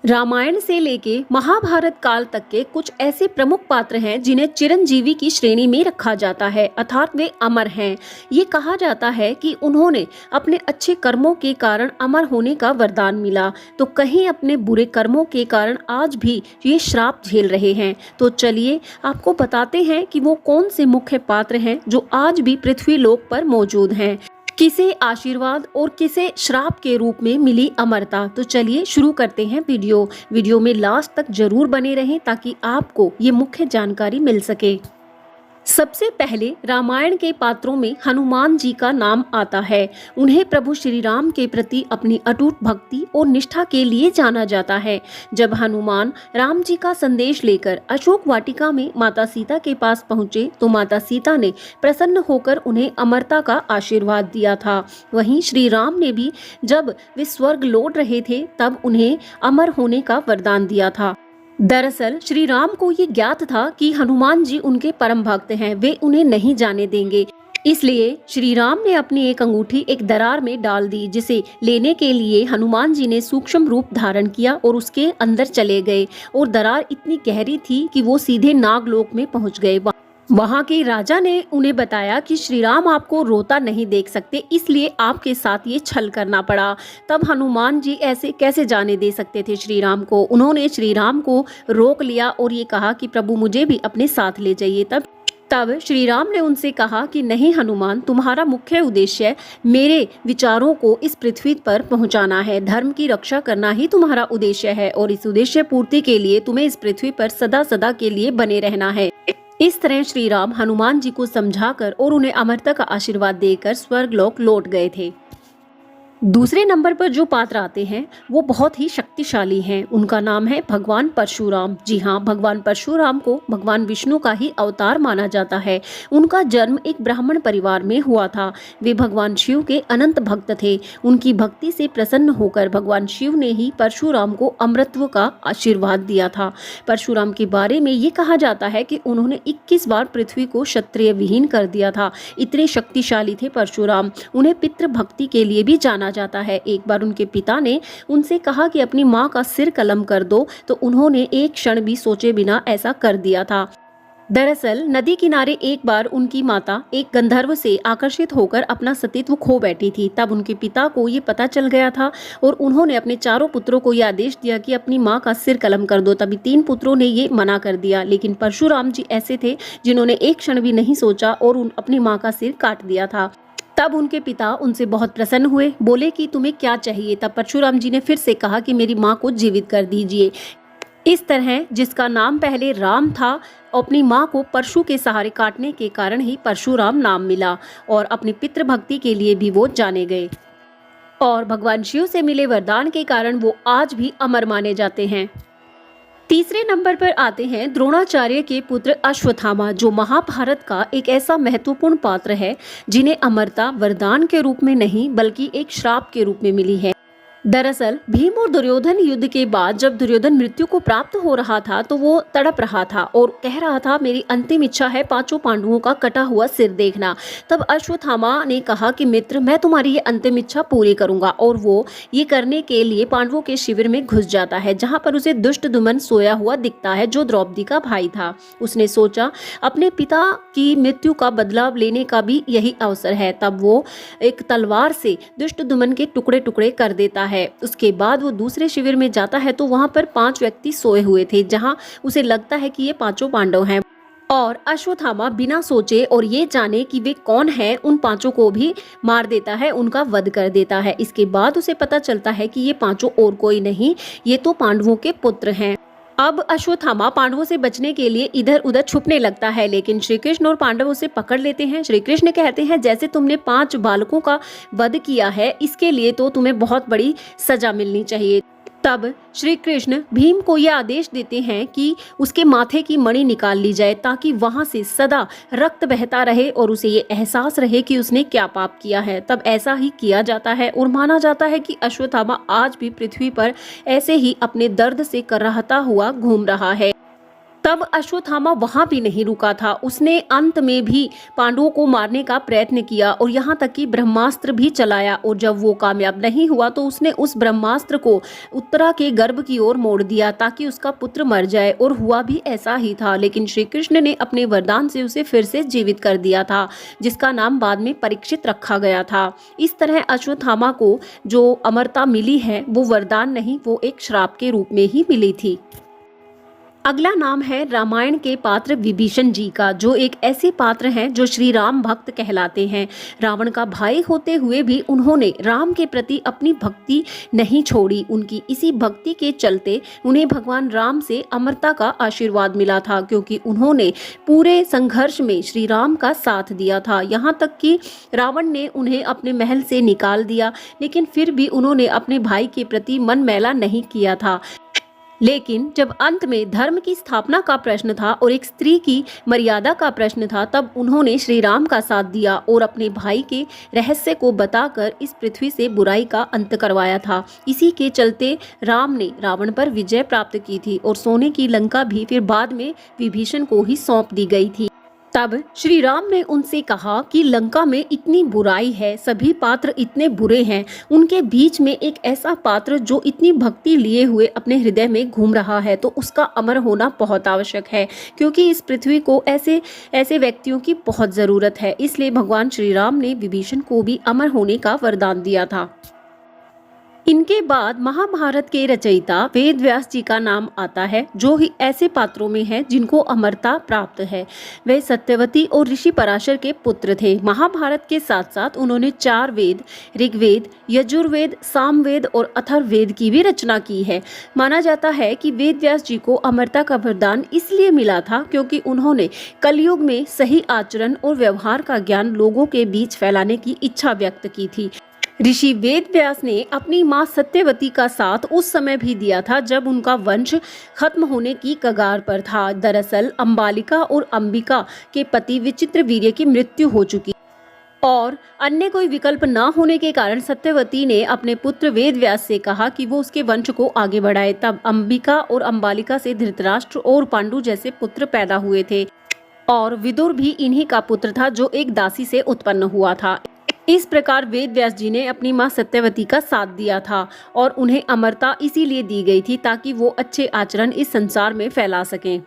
रामायण से लेके महाभारत काल तक के कुछ ऐसे प्रमुख पात्र हैं जिन्हें चिरंजीवी की श्रेणी में रखा जाता है, अर्थात वे अमर हैं। ये कहा जाता है कि उन्होंने अपने अच्छे कर्मों के कारण अमर होने का वरदान मिला, तो कहीं अपने बुरे कर्मों के कारण आज भी ये श्राप झेल रहे हैं। तो चलिए आपको बताते हैं कि वो कौन से मुख्य पात्र हैं जो आज भी पृथ्वी लोक पर मौजूद हैं, किसे आशीर्वाद और किसे श्राप के रूप में मिली अमरता। तो चलिए शुरू करते हैं वीडियो में लास्ट तक जरूर बने रहें ताकि आपको ये मुख्य जानकारी मिल सके। सबसे पहले रामायण के पात्रों में हनुमान जी का नाम आता है। उन्हें प्रभु श्री राम के प्रति अपनी अटूट भक्ति और निष्ठा के लिए जाना जाता है। जब हनुमान राम जी का संदेश लेकर अशोक वाटिका में माता सीता के पास पहुंचे तो माता सीता ने प्रसन्न होकर उन्हें अमरता का आशीर्वाद दिया था। वहीं श्री राम ने भी जब वे स्वर्ग लौट रहे थे तब उन्हें अमर होने का वरदान दिया था। दरअसल श्री राम को ये ज्ञात था कि हनुमान जी उनके परम भक्त हैं, वे उन्हें नहीं जाने देंगे। इसलिए श्री राम ने अपनी एक अंगूठी एक दरार में डाल दी, जिसे लेने के लिए हनुमान जी ने सूक्ष्म रूप धारण किया और उसके अंदर चले गए। और दरार इतनी गहरी थी कि वो सीधे नागलोक में पहुंच गए। वहां के राजा ने उन्हें बताया कि श्री राम आपको रोता नहीं देख सकते, इसलिए आपके साथ ये छल करना पड़ा। तब हनुमान जी ऐसे कैसे जाने दे सकते थे श्री राम को। उन्होंने श्री राम को रोक लिया और ये कहा कि प्रभु मुझे भी अपने साथ ले जाइए। तब श्री राम ने उनसे कहा कि नहीं हनुमान, तुम्हारा मुख्य उद्देश्य मेरे विचारों को इस पृथ्वी पर पहुंचाना है। धर्म की रक्षा करना ही तुम्हारा उद्देश्य है और इस उद्देश्य पूर्ति के लिए तुम्हें इस पृथ्वी पर सदा सदा के लिए बने रहना है। इस तरह श्री राम हनुमान जी को समझाकर और उन्हें अमरता का आशीर्वाद देकर स्वर्गलोक लौट गए थे। दूसरे नंबर पर जो पात्र आते हैं वो बहुत ही शक्तिशाली हैं। उनका नाम है भगवान परशुराम। जी हाँ, भगवान परशुराम को भगवान विष्णु का ही अवतार माना जाता है। उनका जन्म एक ब्राह्मण परिवार में हुआ था। वे भगवान शिव के अनंत भक्त थे। उनकी भक्ति से प्रसन्न होकर भगवान शिव ने ही परशुराम को अमरत्व का आशीर्वाद दिया था। परशुराम के बारे में ये कहा जाता है कि उन्होंने 21 बार पृथ्वी को क्षत्रिय विहीन कर दिया था। इतने शक्तिशाली थे परशुराम। उन्हें पितृ भक्ति के लिए भी जाना जाता है। एक बार उनके पिता ने उनसे कहा कि अपनी मां का सिर कलम कर दो, तो उन्होंने एक क्षण भी सोचे बिना ऐसा कर दिया था। दरअसल नदी किनारे एक बार उनकी माता एक गंधर्व से आकर्षित होकर अपना सतीत्व खो बैठी थी। तब उनके पिता को ये पता चल गया था और उन्होंने अपने चारों पुत्रों को यह आदेश दिया कि अपनी मां का सिर कलम कर दो। तभी 3 पुत्रों ने ये मना कर दिया, लेकिन परशुराम जी ऐसे थे जिन्होंने एक क्षण भी नहीं सोचा और अपनी मां का सिर काट दिया था। तब उनके पिता उनसे बहुत प्रसन्न हुए, बोले कि तुम्हें क्या चाहिए। तब परशुराम जी ने फिर से कहा कि मेरी मां को जीवित कर दीजिए। इस तरह जिसका नाम पहले राम था, अपनी मां को परशु के सहारे काटने के कारण ही परशुराम नाम मिला और अपनी पितृभक्ति के लिए भी वो जाने गए। और भगवान शिव से मिले वरदान के कारण वो आज भी अमर माने जाते हैं। तीसरे नंबर पर आते हैं द्रोणाचार्य के पुत्र अश्वत्थामा, जो महाभारत का एक ऐसा महत्वपूर्ण पात्र है जिन्हें अमरता वरदान के रूप में नहीं बल्कि एक श्राप के रूप में मिली है। दरअसल भीम और दुर्योधन युद्ध के बाद जब दुर्योधन मृत्यु को प्राप्त हो रहा था तो वो तड़प रहा था और कह रहा था मेरी अंतिम इच्छा है 5 पांडवों का कटा हुआ सिर देखना। तब अश्वत्थामा ने कहा कि मित्र, मैं तुम्हारी ये अंतिम इच्छा पूरी करूंगा। और वो ये करने के लिए पांडवों के शिविर में घुस जाता है, जहां पर उसे दुष्टदुम्न सोया हुआ दिखता है, जो द्रौपदी का भाई था। उसने सोचा अपने पिता की मृत्यु का बदलाव लेने का भी यही अवसर है। तब वो एक तलवार से दुष्टदुम्न के टुकड़े टुकड़े कर देता है। उसके बाद वो दूसरे शिविर में जाता है तो वहां पर 5 व्यक्ति सोए हुए थे, जहां उसे लगता है कि ये 5 पांडव हैं। और अश्वत्थामा बिना सोचे और ये जाने कि वे कौन हैं, उन 5 को भी मार देता है, उनका वध कर देता है। इसके बाद उसे पता चलता है कि ये 5 और कोई नहीं, ये तो पांडवों के पुत्र हैं। अब अश्वत्थामा पांडवों से बचने के लिए इधर उधर छुपने लगता है, लेकिन श्री कृष्ण और पांडव उसे पकड़ लेते हैं। श्री कृष्ण कहते हैं जैसे तुमने 5 बालकों का वध किया है, इसके लिए तो तुम्हें बहुत बड़ी सजा मिलनी चाहिए। तब श्री कृष्ण भीम को यह आदेश देते हैं कि उसके माथे की मणि निकाल ली जाए ताकि वहां से सदा रक्त बहता रहे और उसे ये एहसास रहे कि उसने क्या पाप किया है। तब ऐसा ही किया जाता है और माना जाता है कि अश्वत्थामा आज भी पृथ्वी पर ऐसे ही अपने दर्द से कराहता हुआ घूम रहा है। तब तब अश्वत्थामा वहां भी नहीं रुका था। उसने अंत में भी पांडवों को मारने का प्रयत्न किया और यहाँ तक कि ब्रह्मास्त्र भी चलाया, और जब वो कामयाब नहीं हुआ तो उसने उस ब्रह्मास्त्र को उत्तरा के गर्भ की ओर मोड़ दिया ताकि उसका पुत्र मर जाए, और हुआ भी ऐसा ही था। लेकिन श्री कृष्ण ने अपने वरदान से उसे फिर से जीवित कर दिया था, जिसका नाम बाद में परीक्षित रखा गया था। इस तरह अश्वत्थामा को जो अमरता मिली है वो वरदान नहीं, वो एक श्राप के रूप में ही मिली थी। अगला नाम है रामायण के पात्र विभीषण जी का, जो एक ऐसे पात्र हैं जो श्री राम भक्त कहलाते हैं। रावण का भाई होते हुए भी उन्होंने राम के प्रति अपनी भक्ति नहीं छोड़ी। उनकी इसी भक्ति के चलते उन्हें भगवान राम से अमरता का आशीर्वाद मिला था, क्योंकि उन्होंने पूरे संघर्ष में श्री राम का साथ दिया था। यहाँ तक कि रावण ने उन्हें अपने महल से निकाल दिया, लेकिन फिर भी उन्होंने अपने भाई के प्रति मन मैला नहीं किया था। लेकिन जब अंत में धर्म की स्थापना का प्रश्न था और एक स्त्री की मर्यादा का प्रश्न था, तब उन्होंने श्री राम का साथ दिया और अपने भाई के रहस्य को बताकर इस पृथ्वी से बुराई का अंत करवाया था। इसी के चलते राम ने रावण पर विजय प्राप्त की थी और सोने की लंका भी फिर बाद में विभीषण को ही सौंप दी गई थी। तब श्री राम ने उनसे कहा कि लंका में इतनी बुराई है, सभी पात्र इतने बुरे हैं, उनके बीच में एक ऐसा पात्र जो इतनी भक्ति लिए हुए अपने हृदय में घूम रहा है, तो उसका अमर होना बहुत आवश्यक है, क्योंकि इस पृथ्वी को ऐसे व्यक्तियों की बहुत जरूरत है। इसलिए भगवान श्री राम ने विभीषण को भी अमर होने का वरदान दिया था। इनके बाद महाभारत के रचयिता वेद व्यास जी का नाम आता है, जो ही ऐसे पात्रों में है जिनको अमरता प्राप्त है। वे सत्यवती और ऋषि पराशर के पुत्र थे। महाभारत के साथ साथ उन्होंने 4 वेद, ऋग्वेद, यजुर्वेद, सामवेद और अथर्ववेद की भी रचना की है। माना जाता है कि वेद व्यास जी को अमरता का वरदान इसलिए मिला था क्योंकि उन्होंने कलयुग में सही आचरण और व्यवहार का ज्ञान लोगों के बीच फैलाने की इच्छा व्यक्त की थी। ऋषि वेद व्यास ने अपनी मां सत्यवती का साथ उस समय भी दिया था जब उनका वंश खत्म होने की कगार पर था। दरअसल अंबालिका और अंबिका के पति विचित्रवीर्य की मृत्यु हो चुकी और अन्य कोई विकल्प न होने के कारण सत्यवती ने अपने पुत्र वेद व्यास से कहा कि वो उसके वंश को आगे बढ़ाए। तब अंबिका और अंबालिका से धृतराष्ट्र और पांडु जैसे पुत्र पैदा हुए थे, और विदुर भी इन्हीं का पुत्र था जो एक दासी से उत्पन्न हुआ था। इस प्रकार वेद व्यास जी ने अपनी मां सत्यवती का साथ दिया था और उन्हें अमरता इसीलिए दी गई थी ताकि वो अच्छे आचरण इस संसार में फैला सकें।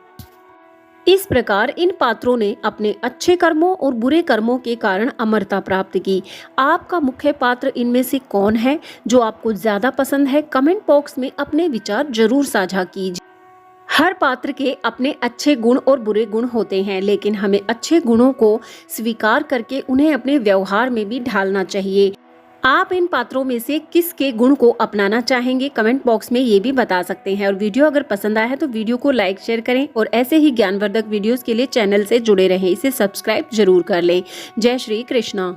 इस प्रकार इन पात्रों ने अपने अच्छे कर्मों और बुरे कर्मों के कारण अमरता प्राप्त की। आपका मुख्य पात्र इनमें से कौन है जो आपको ज्यादा पसंद है? कमेंट बॉक्स में अपने विचार जरूर साझा कीजिए। हर पात्र के अपने अच्छे गुण और बुरे गुण होते हैं, लेकिन हमें अच्छे गुणों को स्वीकार करके उन्हें अपने व्यवहार में भी ढालना चाहिए। आप इन पात्रों में से किसके गुण को अपनाना चाहेंगे? कमेंट बॉक्स में ये भी बता सकते हैं। और वीडियो अगर पसंद आया है तो वीडियो को लाइक शेयर करें और ऐसे ही ज्ञानवर्धक वीडियोस के लिए चैनल से जुड़े रहें। इसे सब्सक्राइब जरूर कर लें। जय श्री कृष्णा।